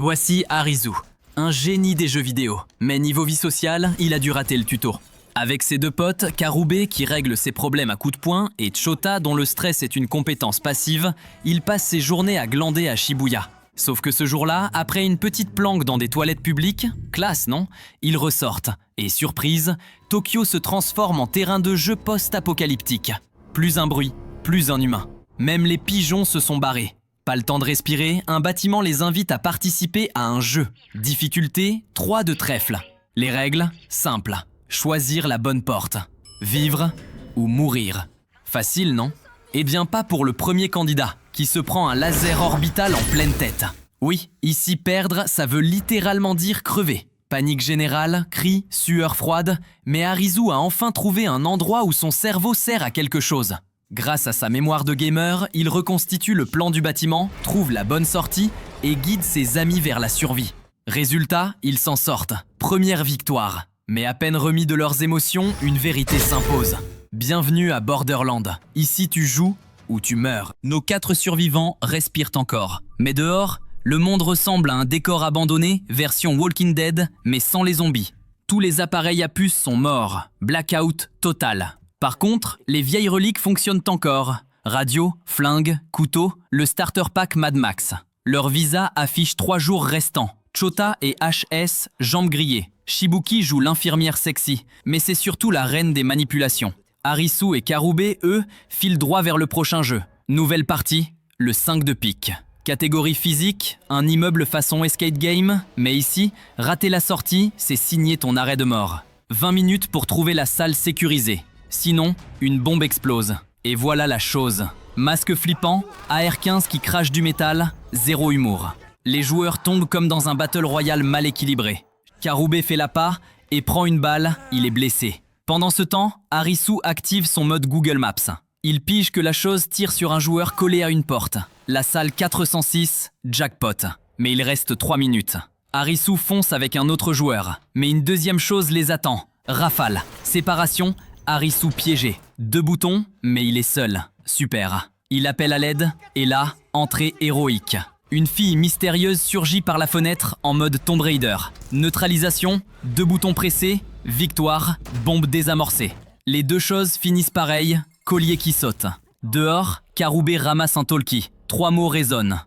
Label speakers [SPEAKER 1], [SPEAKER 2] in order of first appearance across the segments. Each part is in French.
[SPEAKER 1] Voici Arizu, un génie des jeux vidéo. Mais niveau vie sociale, il a dû rater le tuto. Avec ses deux potes, Karube qui règle ses problèmes à coups de poing et Chota dont le stress est une compétence passive, il passe ses journées à glander à Shibuya. Sauf que ce jour-là, après une petite planque dans des toilettes publiques, classe non, ils ressortent. Et surprise, Tokyo se transforme en terrain de jeu post-apocalyptique. Plus un bruit, plus un humain. Même les pigeons se sont barrés. Pas le temps de respirer, un bâtiment les invite à participer à un jeu. Difficulté, 3 de trèfle. Les règles, simples. Choisir la bonne porte. Vivre ou mourir. Facile, non? Eh bien pas pour le premier candidat, qui se prend un laser orbital en pleine tête. Oui, ici perdre, ça veut littéralement dire crever. Panique générale, cris, sueur froide, mais Arizu a enfin trouvé un endroit où son cerveau sert à quelque chose. Grâce à sa mémoire de gamer, il reconstitue le plan du bâtiment, trouve la bonne sortie et guide ses amis vers la survie. Résultat, ils s'en sortent. Première victoire. Mais à peine remis de leurs émotions, une vérité s'impose. Bienvenue à Borderland. Ici tu joues ou tu meurs. Nos 4 survivants respirent encore. Mais dehors, le monde ressemble à un décor abandonné, version Walking Dead, mais sans les zombies. Tous les appareils à puce sont morts. Blackout total. Par contre, les vieilles reliques fonctionnent encore. Radio, flingue, couteau, le starter pack Mad Max. Leur visa affiche 3 jours restants. Chota et HS, jambes grillées. Shibuki joue l'infirmière sexy, mais c'est surtout la reine des manipulations. Arisu et Karube, eux, filent droit vers le prochain jeu. Nouvelle partie, le 5 de pique. Catégorie physique, un immeuble façon escape game, mais ici, rater la sortie, c'est signer ton arrêt de mort. 20 minutes pour trouver la salle sécurisée. Sinon, une bombe explose. Et voilà la chose. Masque flippant, AR-15 qui crache du métal, zéro humour. Les joueurs tombent comme dans un battle royale mal équilibré. Karube fait la part et prend une balle, il est blessé. Pendant ce temps, Arisu active son mode Google Maps. Il pige que la chose tire sur un joueur collé à une porte. La salle 406, jackpot. Mais il reste 3 minutes. Arisu fonce avec un autre joueur. Mais une deuxième chose les attend. Rafale. Séparation, Arisu piégé. 2 boutons, mais il est seul. Super. Il appelle à l'aide, et là, entrée héroïque. Une fille mystérieuse surgit par la fenêtre en mode Tomb Raider. Neutralisation, 2 boutons pressés, victoire, bombe désamorcée. Les 2 choses finissent pareil, collier qui saute. Dehors, Karube ramasse un talkie. 3 mots résonnent.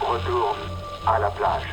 [SPEAKER 2] Retourne à la plage.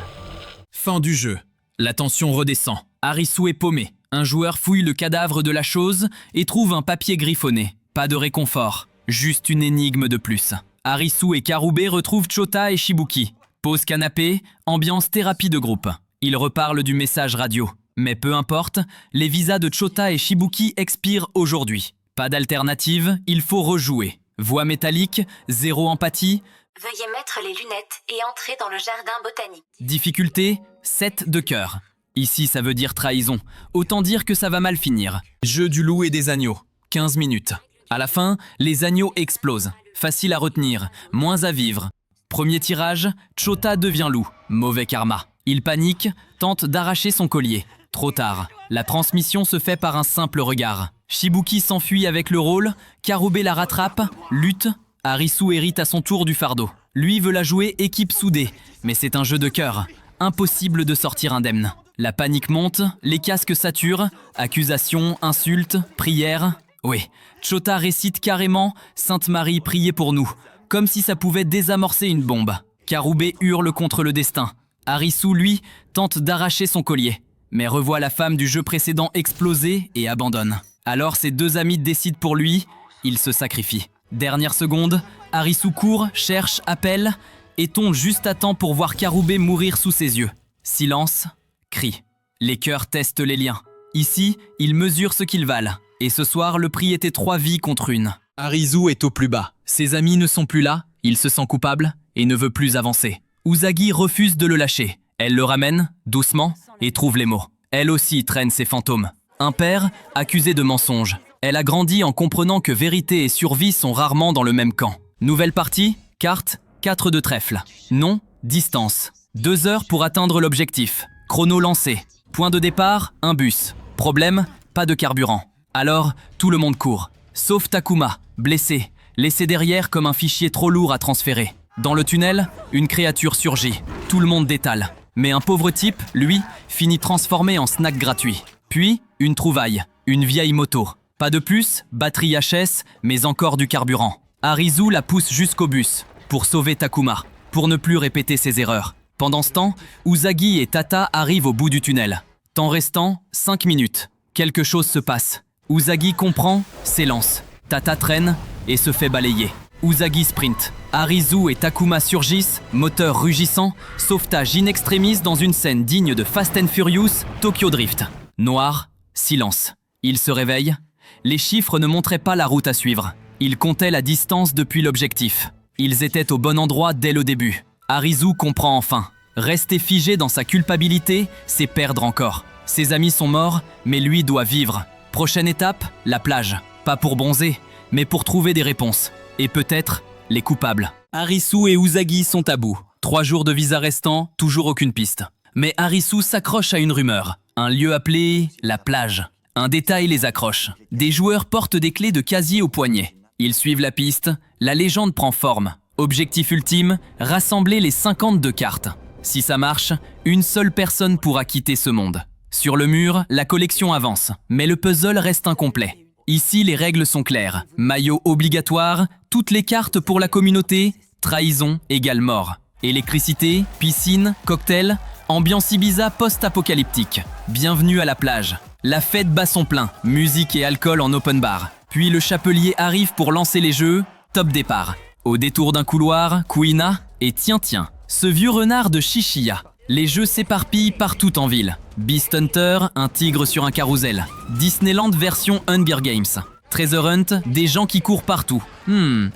[SPEAKER 1] Fin du jeu. La tension redescend. Arisu est paumé. Un joueur fouille le cadavre de la chose et trouve un papier griffonné. Pas de réconfort, juste une énigme de plus. Arisu et Karube retrouvent Chota et Shibuki. Pause canapé, ambiance thérapie de groupe. Ils reparlent du message radio. Mais peu importe, les visas de Chota et Shibuki expirent aujourd'hui. Pas d'alternative, il faut rejouer. Voix métallique, zéro empathie.
[SPEAKER 3] Veuillez mettre les lunettes et entrer dans le jardin botanique.
[SPEAKER 1] Difficulté, 7 de cœur. Ici, ça veut dire trahison. Autant dire que ça va mal finir. Jeu du loup et des agneaux. 15 minutes. À la fin, les agneaux explosent. Facile à retenir, moins à vivre. Premier tirage, Chota devient loup. Mauvais karma. Il panique, tente d'arracher son collier. Trop tard. La transmission se fait par un simple regard. Shibuki s'enfuit avec le rôle, Karube la rattrape, lutte. Arisu hérite à son tour du fardeau. Lui veut la jouer équipe soudée, mais c'est un jeu de cœur. Impossible de sortir indemne. La panique monte, les casques saturent, accusations, insultes, prières. Oui, Chota récite carrément « Sainte Marie, priez pour nous », comme si ça pouvait désamorcer une bombe. Karube hurle contre le destin. Arisu, lui, tente d'arracher son collier. Mais revoit la femme du jeu précédent exploser et abandonne. Alors ses 2 amis décident pour lui, il se sacrifie. Dernière seconde, Arisu court, cherche, appelle, et tombe juste à temps pour voir Karube mourir sous ses yeux. Silence, cri. Les cœurs testent les liens. Ici, ils mesurent ce qu'ils valent. Et ce soir, le prix était 3 vies contre 1. Arisu est au plus bas. Ses amis ne sont plus là, il se sent coupable et ne veut plus avancer. Usagi refuse de le lâcher. Elle le ramène, doucement, et trouve les mots. Elle aussi traîne ses fantômes. Un père, accusé de mensonge. Elle a grandi en comprenant que vérité et survie sont rarement dans le même camp. Nouvelle partie, carte, 4 de trèfle. Nom, distance. 2 heures pour atteindre l'objectif. Chrono lancé. Point de départ, un bus. Problème, pas de carburant. Alors, tout le monde court. Sauf Takuma, blessé, laissé derrière comme un fichier trop lourd à transférer. Dans le tunnel, une créature surgit. Tout le monde détale. Mais un pauvre type, lui, finit transformé en snack gratuit. Puis, une trouvaille, une vieille moto. Pas de plus, batterie HS, mais encore du carburant. Arisu la pousse jusqu'au bus, pour sauver Takuma, pour ne plus répéter ses erreurs. Pendant ce temps, Usagi et Tata arrivent au bout du tunnel. Temps restant, 5 minutes. Quelque chose se passe. Usagi comprend, s'élance. Tata traîne et se fait balayer. Usagi sprint. Arisu et Takuma surgissent, moteur rugissant, sauvetage in extremis dans une scène digne de Fast and Furious, Tokyo Drift. Noir, silence. Il se réveille. Les chiffres ne montraient pas la route à suivre. Ils comptaient la distance depuis l'objectif. Ils étaient au bon endroit dès le début. Arisu comprend enfin. Rester figé dans sa culpabilité, c'est perdre encore. Ses amis sont morts, mais lui doit vivre. Prochaine étape, la plage. Pas pour bronzer, mais pour trouver des réponses. Et peut-être les coupables. Arisu et Usagi sont à bout. 3 jours de visa restants, toujours aucune piste. Mais Arisu s'accroche à une rumeur. Un lieu appelé la plage. Un détail les accroche. Des joueurs portent des clés de casier au poignet. Ils suivent la piste, la légende prend forme. Objectif ultime, rassembler les 52 cartes. Si ça marche, une seule personne pourra quitter ce monde. Sur le mur, la collection avance, mais le puzzle reste incomplet. Ici, les règles sont claires. Maillot obligatoire, toutes les cartes pour la communauté, trahison égale mort. Électricité, piscine, cocktail, ambiance Ibiza post-apocalyptique. Bienvenue à la plage. La fête bat son plein, musique et alcool en open bar. Puis le chapelier arrive pour lancer les jeux, top départ. Au détour d'un couloir, Kuina et tiens, ce vieux renard de Shishiya. Les jeux s'éparpillent partout en ville. Beast Hunter, un tigre sur un carrousel. Disneyland version Hunger Games. Treasure Hunt, des gens qui courent partout.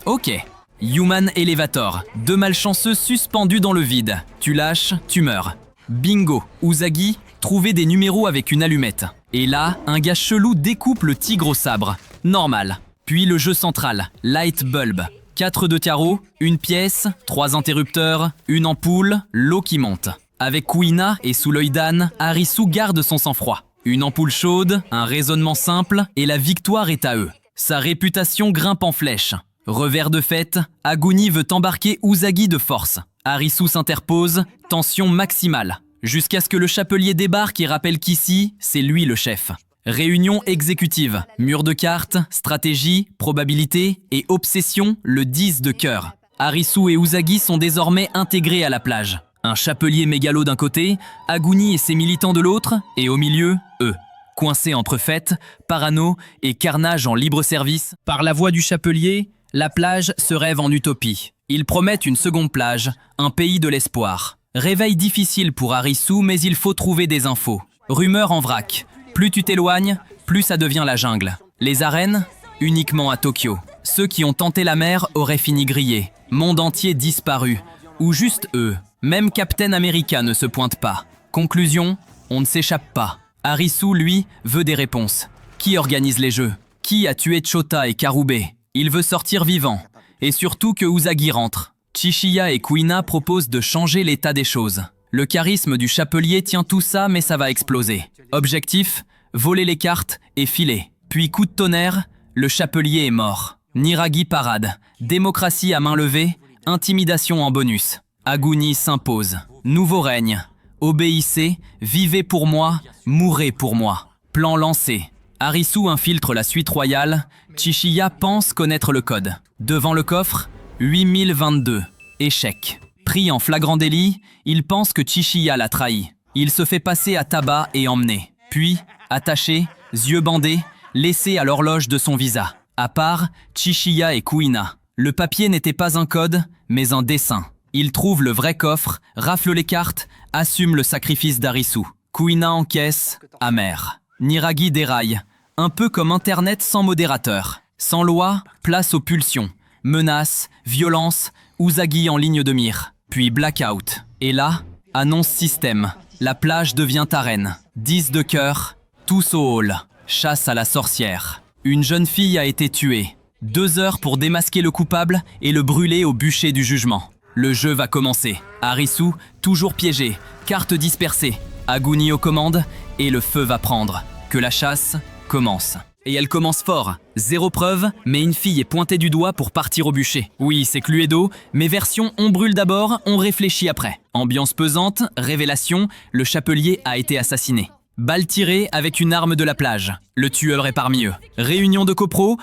[SPEAKER 1] Ok. Human Elevator, 2 malchanceux suspendus dans le vide. Tu lâches, tu meurs. Bingo, Usagi, trouver des numéros avec une allumette. Et là, un gars chelou découpe le tigre au sabre. Normal. Puis le jeu central, Light Bulb. 4 de tarot, une pièce, 3 interrupteurs, une ampoule, l'eau qui monte. Avec Kuina et sous l'œil d'âne, Arisu garde son sang-froid. Une ampoule chaude, un raisonnement simple et la victoire est à eux. Sa réputation grimpe en flèche. Revers de fête, Aguni veut embarquer Usagi de force. Arisu s'interpose, tension maximale. Jusqu'à ce que le chapelier débarque et rappelle qu'ici, c'est lui le chef. Réunion exécutive, mur de cartes, stratégie, probabilité et obsession, le 10 de cœur. Arisu et Usagi sont désormais intégrés à la plage. Un chapelier mégalo d'un côté, Aguni et ses militants de l'autre, et au milieu, eux. Coincés entre fête, parano et carnage en libre service, par la voix du chapelier, la plage se rêve en utopie. Ils promettent une seconde plage, un pays de l'espoir. Réveil difficile pour Arisu, mais il faut trouver des infos. Rumeurs en vrac. Plus tu t'éloignes, plus ça devient la jungle. Les arènes, uniquement à Tokyo. Ceux qui ont tenté la mer auraient fini grillés. Monde entier disparu. Ou juste eux. Même Captain America ne se pointe pas. Conclusion, on ne s'échappe pas. Arisu, lui, veut des réponses. Qui organise les jeux? Qui a tué Chota et Karube? Il veut sortir vivant. Et surtout que Usagi rentre. Shishiya et Kuina proposent de changer l'état des choses. Le charisme du chapelier tient tout ça, mais ça va exploser. Objectif, voler les cartes et filer. Puis coup de tonnerre, le chapelier est mort. Niragi parade. Démocratie à main levée, intimidation en bonus. Aguni s'impose. Nouveau règne. Obéissez, vivez pour moi, mourrez pour moi. Plan lancé. Arisu infiltre la suite royale. Shishiya pense connaître le code. Devant le coffre, 8022. Échec. Pris en flagrant délit, il pense que Shishiya l'a trahi. Il se fait passer à tabac et emmener. Puis, attaché, yeux bandés, laissé à l'horloge de son visa. À part, Shishiya et Kuina. Le papier n'était pas un code, mais un dessin. Il trouve le vrai coffre, rafle les cartes, assume le sacrifice d'Arisu. Kuina encaisse, amer. Niragi déraille, un peu comme Internet sans modérateur. Sans loi, place aux pulsions. Menaces, violence, Usagi en ligne de mire. Puis blackout. Et là, annonce système. La plage devient arène. 10 de cœur, tous au hall. Chasse à la sorcière. Une jeune fille a été tuée. 2 heures pour démasquer le coupable et le brûler au bûcher du jugement. Le jeu va commencer. Arisu, toujours piégé. Cartes dispersées. Aguni aux commandes et le feu va prendre. Que la chasse commence. Et elle commence fort. Zéro preuve, mais une fille est pointée du doigt pour partir au bûcher. Oui, c'est Cluedo, mais version on brûle d'abord, on réfléchit après. Ambiance pesante, révélation, le chapelier a été assassiné. Balle tirée avec une arme de la plage. Le tueur est parmi eux. Réunion de copros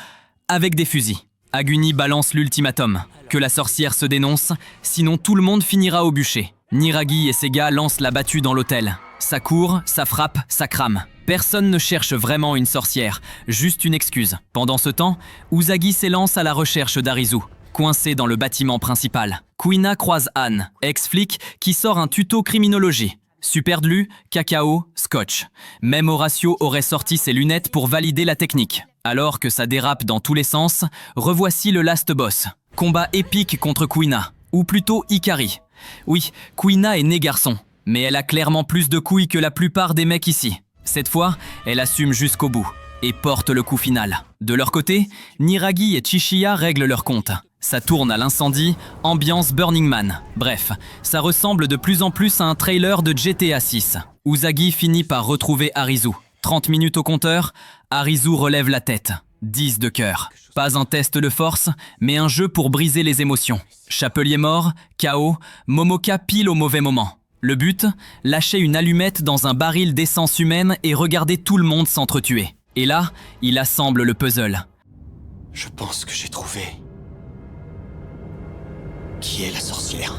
[SPEAKER 1] avec des fusils. Aguni balance l'ultimatum. Que la sorcière se dénonce, sinon tout le monde finira au bûcher. Niragi et ses gars lancent la battue dans l'hôtel. Ça court, ça frappe, ça crame. Personne ne cherche vraiment une sorcière, juste une excuse. Pendant ce temps, Usagi s'élance à la recherche d'Arizu, coincé dans le bâtiment principal. Kuina croise Anne, ex-flic, qui sort un tuto criminologie. Superglu, cacao, scotch. Même Horatio aurait sorti ses lunettes pour valider la technique. Alors que ça dérape dans tous les sens, revoici le last boss. Combat épique contre Kuina, ou plutôt Ikari. Oui, Kuina est née garçon, mais elle a clairement plus de couilles que la plupart des mecs ici. Cette fois, elle assume jusqu'au bout et porte le coup final. De leur côté, Niragi et Chishiya règlent leur compte. Ça tourne à l'incendie, ambiance Burning Man. Bref, ça ressemble de plus en plus à un trailer de GTA 6. Usagi finit par retrouver Arizu. 30 minutes au compteur, Arizu relève la tête. 10 de cœur. Pas un test de force, mais un jeu pour briser les émotions. Chapelier mort, KO, Momoka pile au mauvais moment. Le but, lâcher une allumette dans un baril d'essence humaine et regarder tout le monde s'entretuer. Et là, il assemble le puzzle.
[SPEAKER 4] Je pense que j'ai trouvé... Qui est la sorcière?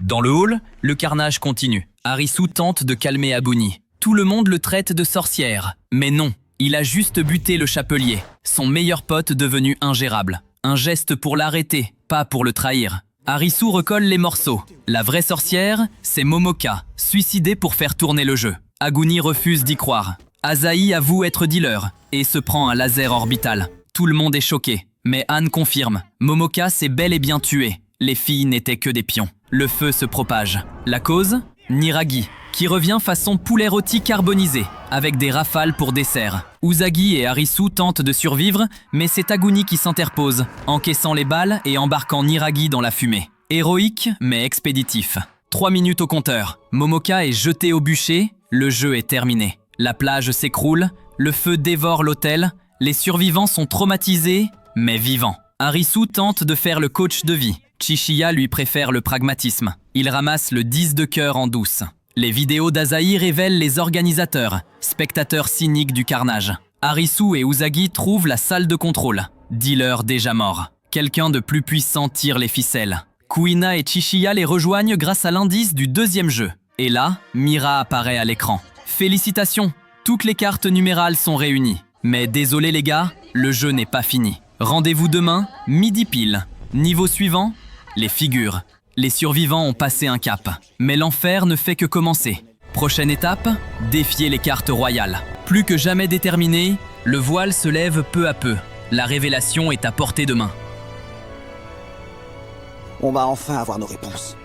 [SPEAKER 1] Dans le hall, le carnage continue. Arisu tente de calmer Aguni. Tout le monde le traite de sorcière. Mais non, il a juste buté le chapelier, son meilleur pote devenu ingérable. Un geste pour l'arrêter, pas pour le trahir. Arisu recolle les morceaux. La vraie sorcière, c'est Momoka, suicidée pour faire tourner le jeu. Aguni refuse d'y croire. Asahi avoue être dealer et se prend un laser orbital. Tout le monde est choqué, mais Anne confirme. Momoka s'est bel et bien tuée. Les filles n'étaient que des pions. Le feu se propage. La cause? Niragi, qui revient façon poulet rôti carbonisé, avec des rafales pour dessert. Usagi et Arisu tentent de survivre, mais c'est Aguni qui s'interpose, encaissant les balles et embarquant Niragi dans la fumée. Héroïque, mais expéditif. 3 minutes au compteur. Momoka est jetée au bûcher, le jeu est terminé. La plage s'écroule, le feu dévore l'hôtel, les survivants sont traumatisés, mais vivants. Arisu tente de faire le coach de vie. Chishiya lui préfère le pragmatisme. Il ramasse le 10 de cœur en douce. Les vidéos d'Asahi révèlent les organisateurs, spectateurs cyniques du carnage. Arisu et Usagi trouvent la salle de contrôle. Dealer déjà mort. Quelqu'un de plus puissant tire les ficelles. Kuina et Chishiya les rejoignent grâce à l'indice du deuxième jeu. Et là, Mira apparaît à l'écran. Félicitations, toutes les cartes numérales sont réunies. Mais désolé les gars, le jeu n'est pas fini. Rendez-vous demain, midi pile. Niveau suivant, les figures. Les survivants ont passé un cap. Mais l'enfer ne fait que commencer. Prochaine étape, défier les cartes royales. Plus que jamais déterminé, le voile se lève peu à peu. La révélation est à portée de main.
[SPEAKER 4] On va enfin avoir nos réponses.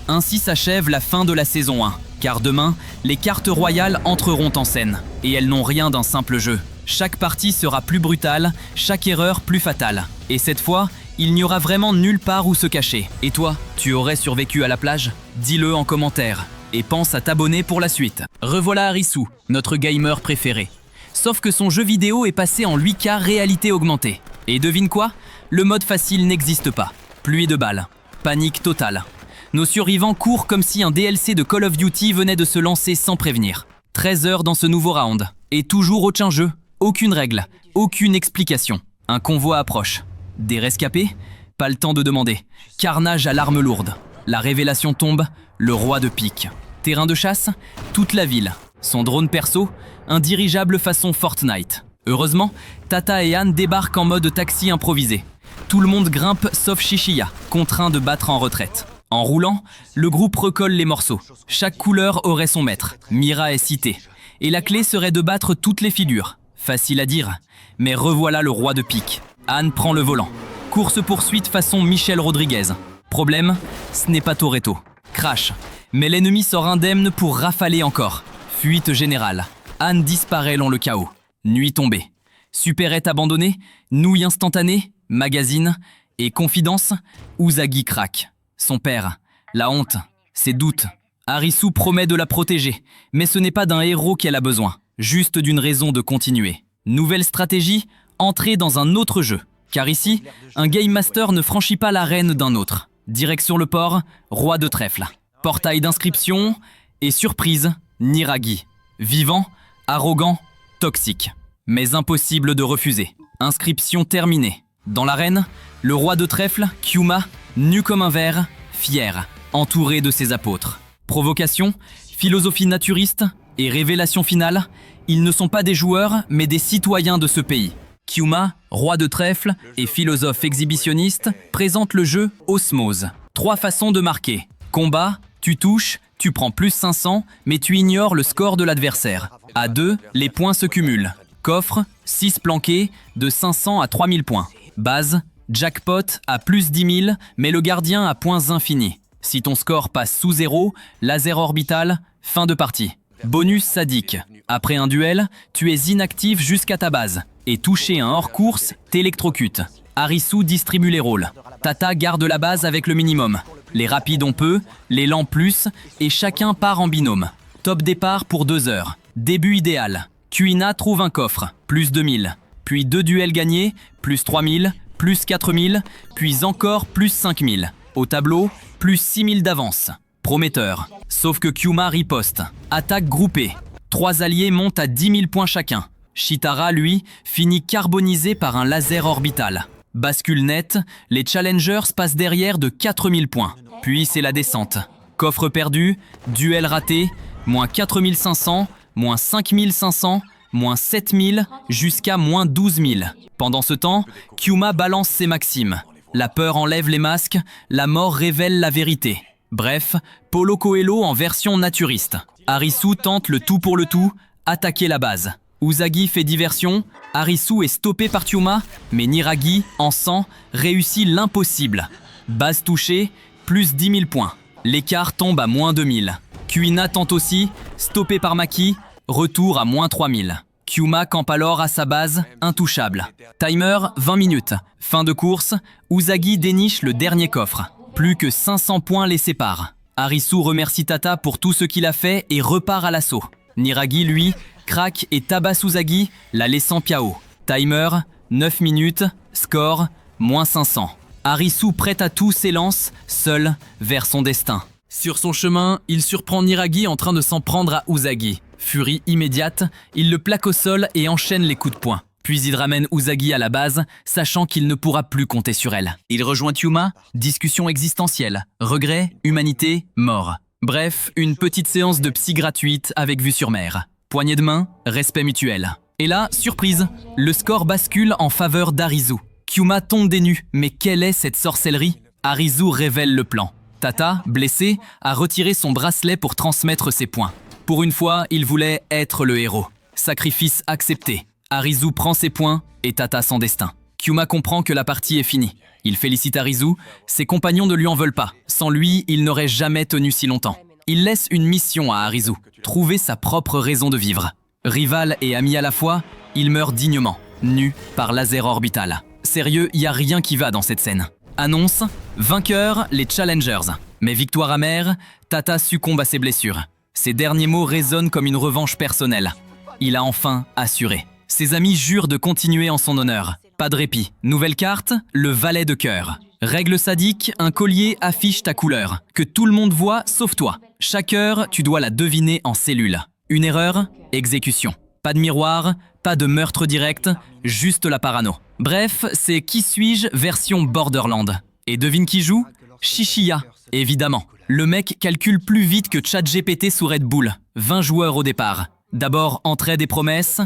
[SPEAKER 1] Ainsi s'achève la fin de la saison 1. Car demain, les cartes royales entreront en scène. Et elles n'ont rien d'un simple jeu. Chaque partie sera plus brutale, chaque erreur plus fatale. Et cette fois, il n'y aura vraiment nulle part où se cacher. Et toi, tu aurais survécu à la plage? Dis-le en commentaire. Et pense à t'abonner pour la suite. Revoilà Arisu, notre gamer préféré. Sauf que son jeu vidéo est passé en 8K réalité augmentée. Et devine quoi? Le mode facile n'existe pas. Pluie de balles. Panique totale. Nos survivants courent comme si un DLC de Call of Duty venait de se lancer sans prévenir. 13 heures dans ce nouveau round. Et toujours aucun jeu. Aucune règle, aucune explication. Un convoi approche. Des rescapés? Pas le temps de demander. Carnage à l'arme lourde. La révélation tombe, le roi de pique. Terrain de chasse? Toute la ville. Son drone perso? Un dirigeable façon Fortnite. Heureusement, Tata et Anne débarquent en mode taxi improvisé. Tout le monde grimpe sauf Chishiya, contraint de battre en retraite. En roulant, le groupe recolle les morceaux. Chaque couleur aurait son maître. Mira est citée. Et la clé serait de battre toutes les figures. Facile à dire, mais revoilà le roi de pique. Anne prend le volant. Course-poursuite façon Michel Rodriguez. Problème, ce n'est pas Toretto. Crash. Mais l'ennemi sort indemne pour rafaler encore. Fuite générale. Anne disparaît dans le chaos. Nuit tombée. Supérette abandonnée, nouille instantanée, magazine et confidence, Usagi craque. Son père, la honte, ses doutes, Arisu promet de la protéger, mais ce n'est pas d'un héros qu'elle a besoin, juste d'une raison de continuer. Nouvelle stratégie, entrer dans un autre jeu. Car ici, un Game Master ne franchit pas l'arène d'un autre. Direction le port, roi de trèfle. Portail d'inscription et surprise, Niragi. Vivant, arrogant, toxique. Mais impossible de refuser. Inscription terminée. Dans l'arène, le roi de trèfle, Kyuma, nu comme un ver, fier, entouré de ses apôtres. Provocation, philosophie naturiste et révélation finale, ils ne sont pas des joueurs, mais des citoyens de ce pays. Kyuma, roi de trèfle et philosophe exhibitionniste, présente le jeu Osmose. 3 façons de marquer. Combat, tu touches, tu prends plus 500, mais tu ignores le score de l'adversaire. À 2, les points se cumulent. Coffre, 6 planqués, de 500 à 3000 points. Base, jackpot à plus 10 000, mais le gardien à points infinis. Si ton score passe sous 0, laser orbital, fin de partie. Bonus sadique. Après un duel, tu es inactif jusqu'à ta base. Et toucher un hors-course t'électrocute. Arisu distribue les rôles. Tata garde la base avec le minimum. Les rapides ont peu, les lents plus, et chacun part en binôme. Top départ pour 2 heures. Début idéal. Kuina trouve un coffre, plus 2000. Puis 2 duels gagnés, plus 3000, plus 4000, puis encore plus 5000. Au tableau, plus 6000 d'avance. Prometteur. Sauf que Kyuma riposte. Attaque groupée. 3 alliés montent à 10 000 points chacun. Shitara, lui, finit carbonisé par un laser orbital. Bascule net, les challengers passent derrière de 4000 points. Puis c'est la descente. Coffre perdu, duel raté, moins 4500, moins 5500, moins 7000, jusqu'à moins 12 000. Pendant ce temps, Kyuma balance ses maximes. La peur enlève les masques, la mort révèle la vérité. Bref, Paulo Coelho en version naturiste. Arisu tente le tout pour le tout, attaquer la base. Usagi fait diversion, Arisu est stoppé par Kyuma, mais Niragi, en sang, réussit l'impossible. Base touchée, plus 10 000 points. L'écart tombe à moins 2000. Kuina tente aussi, stoppé par Maki, retour à moins 3000. Kyuma campe alors à sa base, intouchable. Timer, 20 minutes. Fin de course, Usagi déniche le dernier coffre. Plus que 500 points les séparent. Arisu remercie Tata pour tout ce qu'il a fait et repart à l'assaut. Niragi, lui, craque et tabasse Usagi, la laissant piao. Timer, 9 minutes, score, moins 500. Arisu, prêt à tout, s'élance, seul, vers son destin. Sur son chemin, il surprend Niragi en train de s'en prendre à Usagi. Furie immédiate, il le plaque au sol et enchaîne les coups de poing. Puis il ramène Usagi à la base, sachant qu'il ne pourra plus compter sur elle. Il rejoint Kyuma, discussion existentielle, regret, humanité, mort. Bref, une petite séance de psy gratuite avec vue sur mer. Poignée de main, respect mutuel. Et là, surprise, le score bascule en faveur d'Arisu. Kyuma tombe des nues, mais quelle est cette sorcellerie? Arisu révèle le plan. Tata, blessé, a retiré son bracelet pour transmettre ses points. Pour une fois, il voulait être le héros. Sacrifice accepté. Arisu prend ses points et Tata son destin. Kyuma comprend que la partie est finie. Il félicite Arisu, ses compagnons ne lui en veulent pas. Sans lui, il n'aurait jamais tenu si longtemps. Il laisse une mission à Arisu, trouver sa propre raison de vivre. Rival et ami à la fois, il meurt dignement, nu par laser orbital. Sérieux, y a rien qui va dans cette scène. Annonce, vainqueur, les challengers. Mais victoire amère, Tata succombe à ses blessures. Ses derniers mots résonnent comme une revanche personnelle. Il a enfin assuré. Ses amis jurent de continuer en son honneur. Pas de répit. Nouvelle carte, le valet de cœur. Règle sadique, un collier affiche ta couleur. Que tout le monde voit, sauf toi. Chaque heure, tu dois la deviner en cellule. Une erreur, exécution. Pas de miroir, pas de meurtre direct, juste la parano. Bref, c'est Qui suis-je version Borderland. Et devine qui joue? Shishiya, évidemment. Le mec calcule plus vite que ChatGPT sous Red Bull. 20 joueurs au départ. D'abord, entraide et promesses,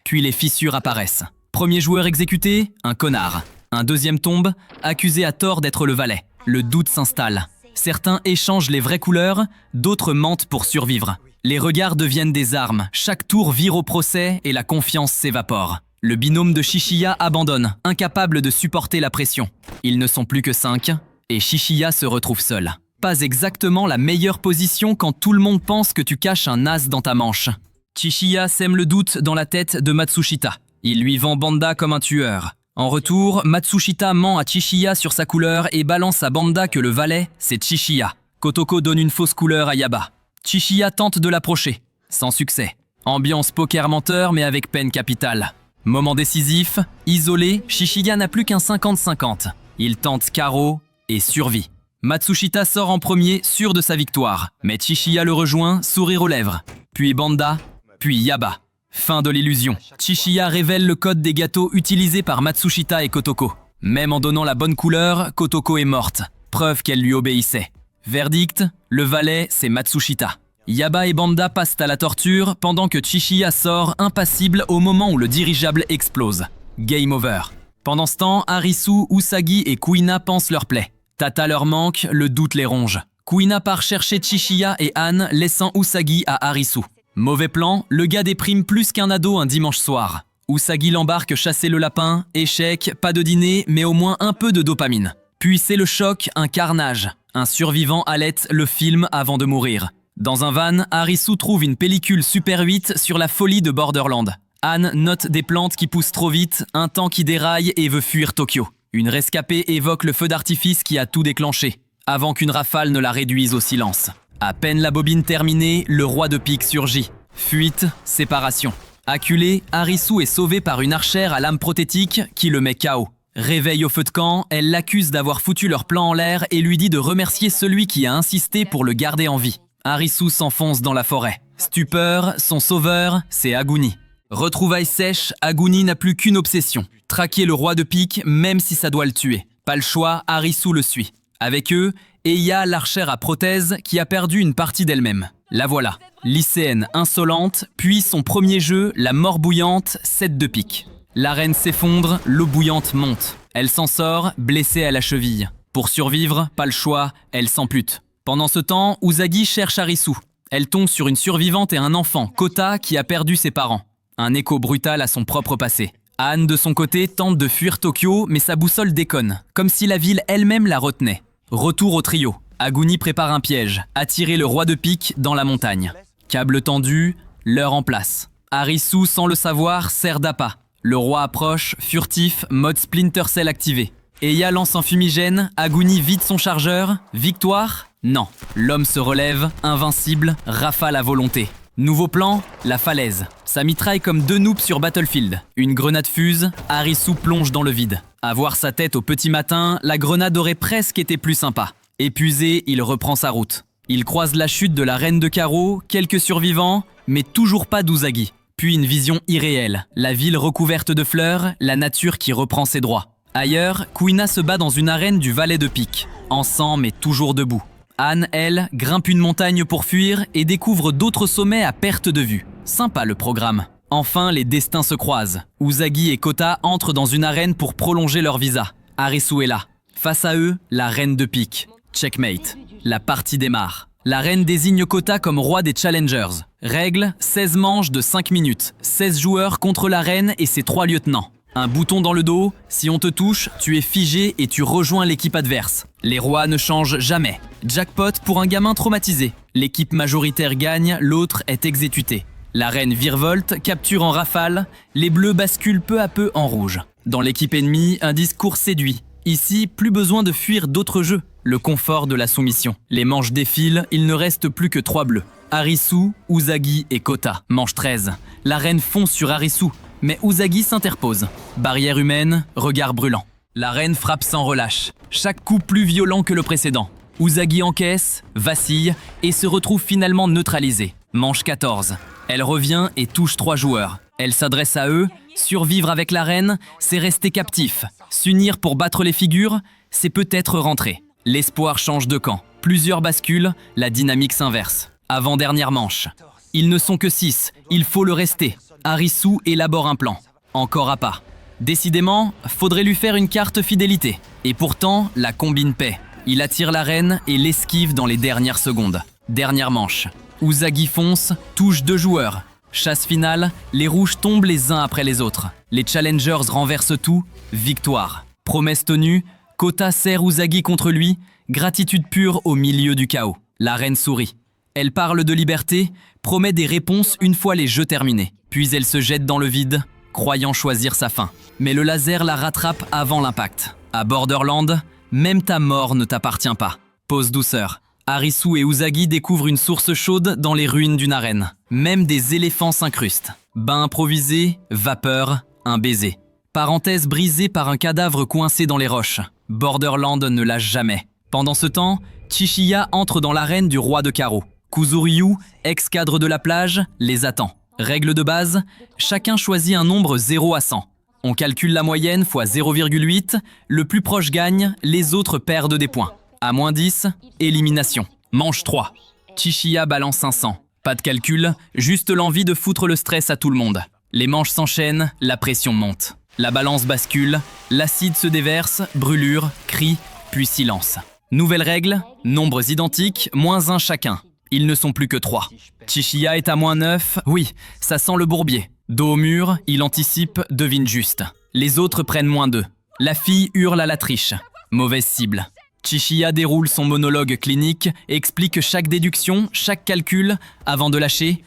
[SPEAKER 1] puis les fissures apparaissent. Premier joueur exécuté, un connard. Un deuxième tombe, accusé à tort d'être le valet. Le doute s'installe. Certains échangent les vraies couleurs, d'autres mentent pour survivre. Les regards deviennent des armes, chaque tour vire au procès et la confiance s'évapore. Le binôme de Shishiya abandonne, incapable de supporter la pression. Ils ne sont plus que 5, et Shishiya se retrouve seul. Pas exactement la meilleure position quand tout le monde pense que tu caches un as dans ta manche. Shishiya sème le doute dans la tête de Matsushita. Il lui vend Banda comme un tueur. En retour, Matsushita ment à Shishiya sur sa couleur et balance à Banda que le valet, c'est Shishiya. Kotoko donne une fausse couleur à Yaba. Chishiya tente de l'approcher, sans succès. Ambiance poker menteur mais avec peine capitale. Moment décisif, isolé, Chishiya n'a plus qu'un 50-50. Il tente carreau et survit. Matsushita sort en premier, sûr de sa victoire. Mais Chishiya le rejoint, sourire aux lèvres. Puis Banda, puis Yaba. Fin de l'illusion. Chishiya révèle le code des gâteaux utilisés par Matsushita et Kotoko. Même en donnant la bonne couleur, Kotoko est morte. Preuve qu'elle lui obéissait. Verdict, le valet, c'est Matsushita. Yaba et Banda passent à la torture pendant que Chishiya sort impassible au moment où le dirigeable explose. Game over. Pendant ce temps, Arisu, Usagi et Kuina pensent leur plaie. Tata leur manque, le doute les ronge. Kuina part chercher Chishiya et Anne, laissant Usagi à Arisu. Mauvais plan, le gars déprime plus qu'un ado un dimanche soir. Usagi l'embarque chasser le lapin, échec, pas de dîner, mais au moins un peu de dopamine. Puis c'est le choc, un carnage. Un survivant halète le film avant de mourir. Dans un van, Arisu trouve une pellicule Super 8 sur la folie de Borderland. Anne note des plantes qui poussent trop vite, un temps qui déraille et veut fuir Tokyo. Une rescapée évoque le feu d'artifice qui a tout déclenché, avant qu'une rafale ne la réduise au silence. À peine la bobine terminée, le roi de pique surgit. Fuite, séparation. Acculé, Arisu est sauvé par une archère à lame prothétique qui le met KO. Réveil au feu de camp, elle l'accuse d'avoir foutu leur plan en l'air et lui dit de remercier celui qui a insisté pour le garder en vie. Arisu s'enfonce dans la forêt. Stupeur, son sauveur, c'est Aguni. Retrouvailles sèches, Aguni n'a plus qu'une obsession. Traquer le roi de pique, même si ça doit le tuer. Pas le choix, Arisu le suit. Avec eux, Eya, l'archère à prothèse, qui a perdu une partie d'elle-même. La voilà. Lycéenne insolente, puis son premier jeu, la mort bouillante, 7 de pique. L'arène s'effondre, l'eau bouillante monte. Elle s'en sort, blessée à la cheville. Pour survivre, pas le choix, elle s'ampute. Pendant ce temps, Usagi cherche Arisu. Elle tombe sur une survivante et un enfant, Kota, qui a perdu ses parents. Un écho brutal à son propre passé. Anne, de son côté, tente de fuir Tokyo, mais sa boussole déconne, comme si la ville elle-même la retenait. Retour au trio. Aguni prépare un piège, attirer le roi de pique dans la montagne. Câble tendu, l'heure en place. Arisu, sans le savoir, sert d'appât. Le roi approche, furtif, mode Splinter Cell activé. Eya lance un fumigène, Aguni vide son chargeur. Victoire? Non. L'homme se relève, invincible, rafale à volonté. Nouveau plan, la falaise. Ça mitraille comme 2 noobs sur Battlefield. Une grenade fuse, Arisu plonge dans le vide. À voir sa tête au petit matin, la grenade aurait presque été plus sympa. Épuisé, il reprend sa route. Il croise la chute de la reine de carreau, quelques survivants, mais toujours pas d'Usagi. Puis une vision irréelle. La ville recouverte de fleurs, la nature qui reprend ses droits. Ailleurs, Kuina se bat dans une arène du valet de pique. En sang, mais toujours debout. Anne, elle, grimpe une montagne pour fuir et découvre d'autres sommets à perte de vue. Sympa le programme. Enfin, les destins se croisent. Usagi et Kota entrent dans une arène pour prolonger leur visa. Arisu est là. Face à eux, la reine de pique. Checkmate. La partie démarre. La reine désigne Kota comme roi des challengers. Règle, 16 manches de 5 minutes. 16 joueurs contre la reine et ses 3 lieutenants. Un bouton dans le dos, si on te touche, tu es figé et tu rejoins l'équipe adverse. Les rois ne changent jamais. Jackpot pour un gamin traumatisé. L'équipe majoritaire gagne, l'autre est exécutée. La reine virevolte, capture en rafale, les bleus basculent peu à peu en rouge. Dans l'équipe ennemie, un discours séduit. Ici, plus besoin de fuir d'autres jeux. Le confort de la soumission. Les manches défilent, il ne reste plus que 3 bleus. Arisu, Usagi et Kota. Manche 13. La reine fonce sur Arisu, mais Usagi s'interpose. Barrière humaine, regard brûlant. La reine frappe sans relâche. Chaque coup plus violent que le précédent. Usagi encaisse, vacille et se retrouve finalement neutralisée. Manche 14. Elle revient et touche 3 joueurs. Elle s'adresse à eux. Survivre avec la reine, c'est rester captif. S'unir pour battre les figures, c'est peut-être rentrer. L'espoir change de camp. Plusieurs basculent, la dynamique s'inverse. Avant-dernière manche. Ils ne sont que 6, il faut le rester. Arisu élabore un plan. Encore à pas. Décidément, faudrait lui faire une carte fidélité. Et pourtant, la combine paie. Il attire la reine et l'esquive dans les dernières secondes. Dernière manche. Usagi fonce, touche 2 joueurs. Chasse finale, les rouges tombent les uns après les autres. Les challengers renversent tout, victoire. Promesse tenue, Kota serre Usagi contre lui, gratitude pure au milieu du chaos. La reine sourit. Elle parle de liberté, promet des réponses une fois les jeux terminés. Puis elle se jette dans le vide, croyant choisir sa fin. Mais le laser la rattrape avant l'impact. À Borderland, même ta mort ne t'appartient pas. Pose douceur. Arisu et Usagi découvrent une source chaude dans les ruines d'une arène. Même des éléphants s'incrustent. Bain improvisé, vapeur, un baiser. Parenthèse brisée par un cadavre coincé dans les roches. Borderland ne lâche jamais. Pendant ce temps, Chishiya entre dans l'arène du roi de carreau. Kuzuryu, ex-cadre de la plage, les attend. Règle de base, chacun choisit un nombre 0 à 100. On calcule la moyenne fois 0,8, le plus proche gagne, les autres perdent des points. À moins 10, élimination. Manche 3. Chishiya balance un 100. Pas de calcul, juste l'envie de foutre le stress à tout le monde. Les manches s'enchaînent, la pression monte. La balance bascule, l'acide se déverse, brûlure, cri, puis silence. Nouvelle règle, nombres identiques, moins 1 chacun. Ils ne sont plus que 3. Chishiya est à moins 9, oui, ça sent le bourbier. Dos au mur, il anticipe, devine juste. Les autres prennent moins 2. La fille hurle à la triche. Mauvaise cible. Chishiya déroule son monologue clinique et explique chaque déduction, chaque calcul, avant de lâcher.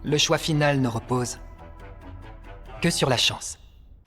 [SPEAKER 5] Le choix final ne repose que sur la chance.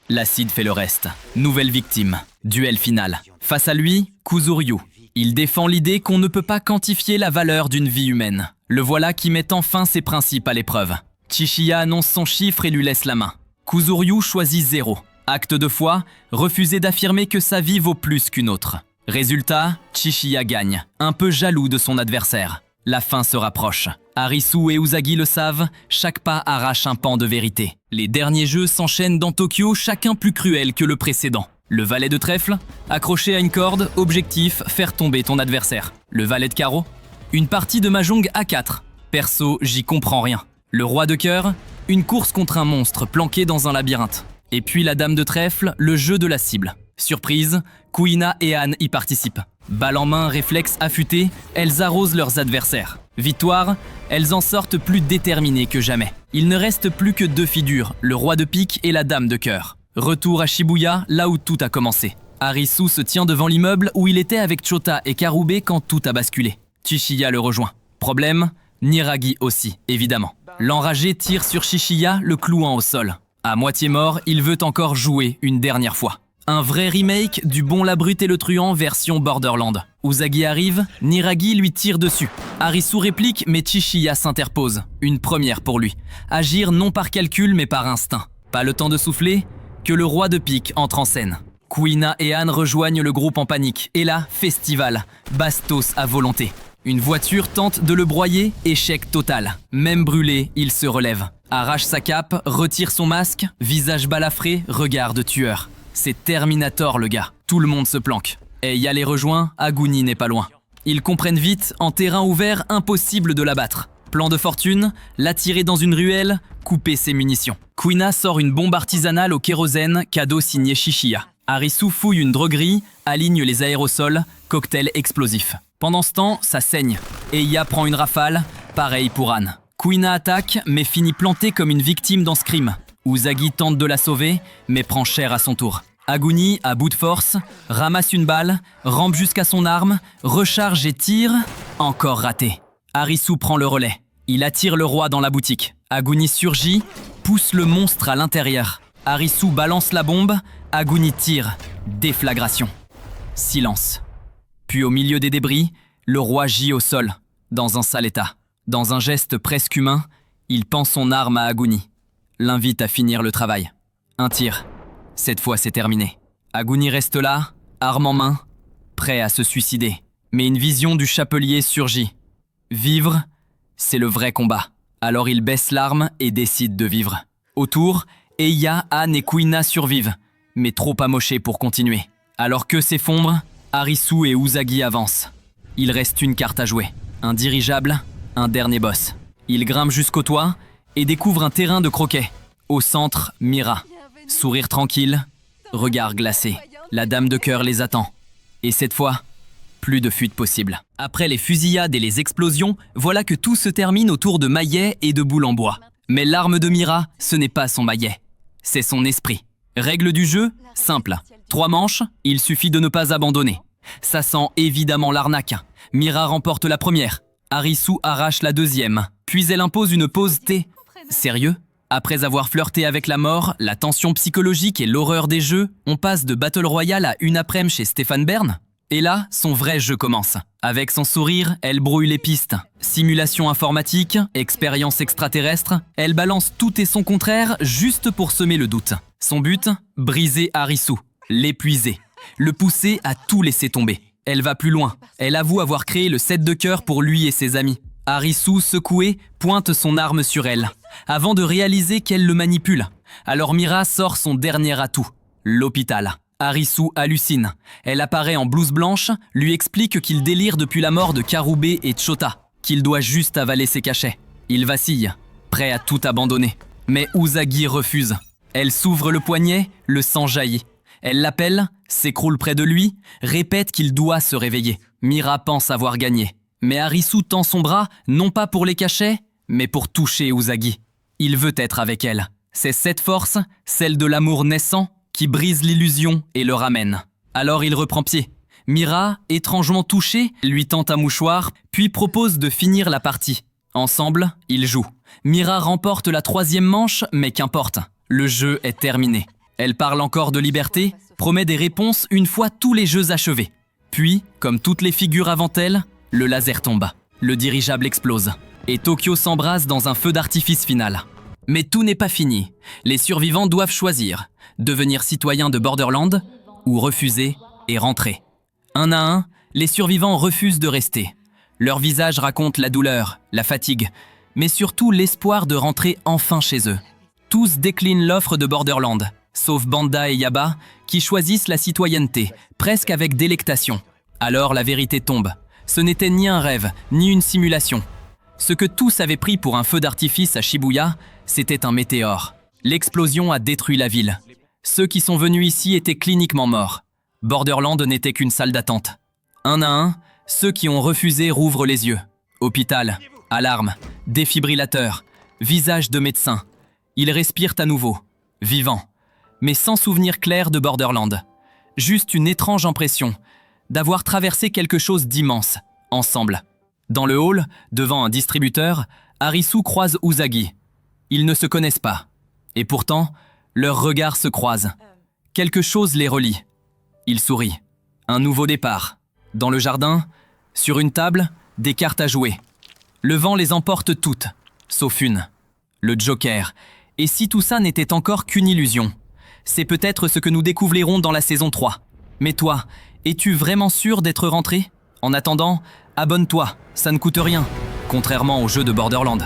[SPEAKER 1] L'acide fait le reste. Nouvelle victime. Duel final. Face à lui, Kuzuryu. Il défend l'idée qu'on ne peut pas quantifier la valeur d'une vie humaine. Le voilà qui met enfin ses principes à l'épreuve. Chishiya annonce son chiffre et lui laisse la main. Kuzuryu choisit 0. Acte de foi, refuser d'affirmer que sa vie vaut plus qu'une autre. Résultat, Chishiya gagne, un peu jaloux de son adversaire. La fin se rapproche. Arisu et Usagi le savent, chaque pas arrache un pan de vérité. Les derniers jeux s'enchaînent dans Tokyo, chacun plus cruel que le précédent. Le valet de trèfle, accroché à une corde, objectif, faire tomber ton adversaire. Le valet de carreau, une partie de mahjong A4. Perso, j'y comprends rien. Le roi de cœur, une course contre un monstre planqué dans un labyrinthe. Et puis la dame de trèfle, le jeu de la cible. Surprise, Kuina et Anne y participent. Balle en main, réflexe affûté, elles arrosent leurs adversaires. Victoire, elles en sortent plus déterminées que jamais. Il ne reste plus que 2 figures, le roi de pique et la dame de cœur. Retour à Shibuya, là où tout a commencé. Arisu se tient devant l'immeuble où il était avec Chota et Karube quand tout a basculé. Chishiya le rejoint. Problème, Niragi aussi, évidemment. L'enragé tire sur Chishiya, le clouant au sol. À moitié mort, il veut encore jouer une dernière fois. Un vrai remake du Bon la Brute et le Truand version Borderland. Usagi arrive, Niragi lui tire dessus. Arisu réplique mais Chishiya s'interpose. Une première pour lui. Agir non par calcul mais par instinct. Pas le temps de souffler, que le roi de pique entre en scène. Kuina et Anne rejoignent le groupe en panique. Et là, festival, bastos à volonté. Une voiture tente de le broyer, échec total. Même brûlé, il se relève. Arrache sa cape, retire son masque, visage balafré, regard de tueur. C'est Terminator le gars. Tout le monde se planque. Eya les rejoint, Aguni n'est pas loin. Ils comprennent vite, en terrain ouvert, impossible de l'abattre. Plan de fortune, l'attirer dans une ruelle, couper ses munitions. Kuina sort une bombe artisanale au kérosène, cadeau signé Chishiya. Arisu fouille une droguerie, aligne les aérosols, cocktail explosif. Pendant ce temps, ça saigne. Eya prend une rafale, pareil pour Anne. Kuina attaque, mais finit plantée comme une victime dans Scream. Usagi tente de la sauver, mais prend cher à son tour. Aguni, à bout de force, ramasse une balle, rampe jusqu'à son arme, recharge et tire, encore raté. Arisu prend le relais. Il attire le roi dans la boutique. Aguni surgit, pousse le monstre à l'intérieur. Arisu balance la bombe, Aguni tire. Déflagration. Silence. Puis au milieu des débris, le roi gît au sol, dans un sale état. Dans un geste presque humain, il pend son arme à Aguni. L'invite à finir le travail. Un tir. Cette fois, c'est terminé. Aguni reste là, arme en main, prêt à se suicider. Mais une vision du chapelier surgit. Vivre, c'est le vrai combat. Alors il baisse l'arme et décide de vivre. Autour, Eya, Anne et Kuina survivent, mais trop amochés pour continuer. Alors que s'effondre, Arisu et Usagi avancent. Il reste une carte à jouer. Un dirigeable, un dernier boss. Ils grimpent jusqu'au toit et découvrent un terrain de croquet. Au centre, Mira. Sourire tranquille, regard glacé. La dame de cœur les attend. Et cette fois, plus de fuite possible. Après les fusillades et les explosions, voilà que tout se termine autour de maillets et de boules en bois. Mais l'arme de Mira, ce n'est pas son maillet. C'est son esprit. Règle du jeu, simple. 3 manches, il suffit de ne pas abandonner. Ça sent évidemment l'arnaque. Mira remporte la première. Arisu arrache la deuxième. Puis elle impose une pause T. Sérieux ? Après avoir flirté avec la mort, la tension psychologique et l'horreur des jeux, on passe de Battle Royale à une après-midi chez Stéphane Bern ? Et là, son vrai jeu commence. Avec son sourire, elle brouille les pistes. Simulation informatique, expérience extraterrestre, elle balance tout et son contraire juste pour semer le doute. Son but, briser Harisu, l'épuiser, le pousser à tout laisser tomber. Elle va plus loin. Elle avoue avoir créé le 7 de cœur pour lui et ses amis. Harisu, secoué, pointe son arme sur elle, avant de réaliser qu'elle le manipule. Alors Mira sort son dernier atout, l'hôpital. Harisu hallucine. Elle apparaît en blouse blanche, lui explique qu'il délire depuis la mort de Karube et Chota, qu'il doit juste avaler ses cachets. Il vacille, prêt à tout abandonner. Mais Usagi refuse. Elle s'ouvre le poignet, le sang jaillit. Elle l'appelle, s'écroule près de lui, répète qu'il doit se réveiller. Mira pense avoir gagné. Mais Harisu tend son bras, non pas pour les cachets, mais pour toucher Usagi. Il veut être avec elle. C'est cette force, celle de l'amour naissant, qui brise l'illusion et le ramène. Alors il reprend pied. Mira, étrangement touchée, lui tend un mouchoir, puis propose de finir la partie. Ensemble, ils jouent. Mira remporte la 3e manche, mais qu'importe. Le jeu est terminé. Elle parle encore de liberté, promet des réponses une fois tous les jeux achevés. Puis, comme toutes les figures avant elle, le laser tombe. Le dirigeable explose. Et Tokyo s'embrase dans un feu d'artifice final. Mais tout n'est pas fini. Les survivants doivent choisir. Devenir citoyens de Borderland ou refuser et rentrer. Un à un, les survivants refusent de rester. Leur visage raconte la douleur, la fatigue, mais surtout l'espoir de rentrer enfin chez eux. Tous déclinent l'offre de Borderland, sauf Banda et Yaba, qui choisissent la citoyenneté, presque avec délectation. Alors la vérité tombe. Ce n'était ni un rêve, ni une simulation. Ce que tous avaient pris pour un feu d'artifice à Shibuya, c'était un météore. L'explosion a détruit la ville. Ceux qui sont venus ici étaient cliniquement morts. Borderland n'était qu'une salle d'attente. Un à un, ceux qui ont refusé rouvrent les yeux. Hôpital, alarme, défibrillateur, visage de médecin. Ils respirent à nouveau, vivants, mais sans souvenir clair de Borderland. Juste une étrange impression d'avoir traversé quelque chose d'immense, ensemble. Dans le hall, devant un distributeur, Harisu croise Usagi. Ils ne se connaissent pas. Et pourtant, leurs regards se croisent. Quelque chose les relie. Ils sourient. Un nouveau départ. Dans le jardin, sur une table, des cartes à jouer. Le vent les emporte toutes, sauf une. Le Joker. Et si tout ça n'était encore qu'une illusion? C'est peut-être ce que nous découvrirons dans la saison 3. Mais toi, es-tu vraiment sûr d'être rentré? En attendant, abonne-toi, ça ne coûte rien. Contrairement au jeu de Borderland.